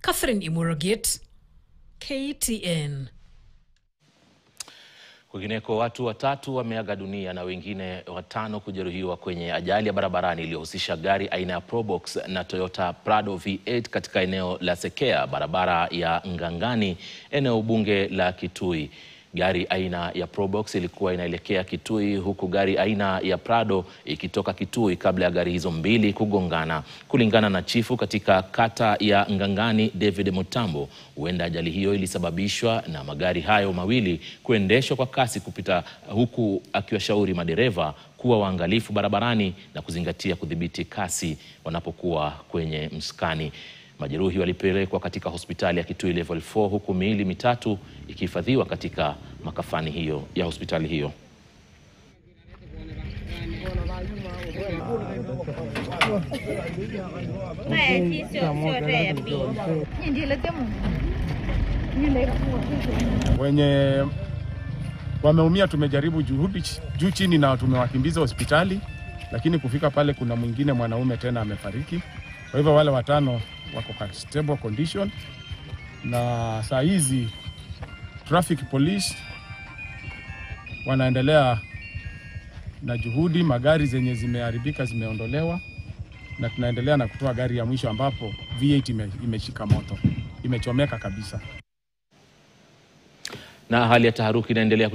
Catherine Imurogit, KTN. Kwingineko, watu watatu wameaga dunia na wengine 5 kujeruhiwa kwenye ajali ya barabarani iliyohusisha gari aina ya Probox na Toyota Prado V8 katika eneo la Sekea, barabara ya Ngangani, eneo bunge la Kitui. Gari aina ya Probox ilikuwa inaelekea Kitui huku gari aina ya Prado ikitoka Kitui kabla ya gari hizo mbili kugongana. Kulingana na chifu katika kata ya Ngangani, David Mutambo, huenda ajali hiyo ilisababishwa na magari hayo mawili kuendeshwa kwa kasi kupita, huku akiwashauri madereva kuwa waangalifu barabarani na kuzingatia kudhibiti kasi wanapokuwa kwenye mskani. Majeruhi walipelekwa katika hospitali ya Kitui Level 4 huku miili mitatu ikihifadhiwa katika makafani hiyo ya hospitali hiyo. Wenye wameumia tumejaribu juhudi juu chini na tumewakimbiza hospitali, lakini kufika pale kuna mwingine mwanaume tena amefariki. Kwa hivyo wale 5 wako katika stable condition, na saa hizi traffic police wanaendelea na juhudi. Magari zenye zimeharibika zimeondolewa na tunaendelea na kutoa gari ya mwisho ambapo V8 imeshika moto, imechomeka kabisa. Na hali ya taharuki inaendelea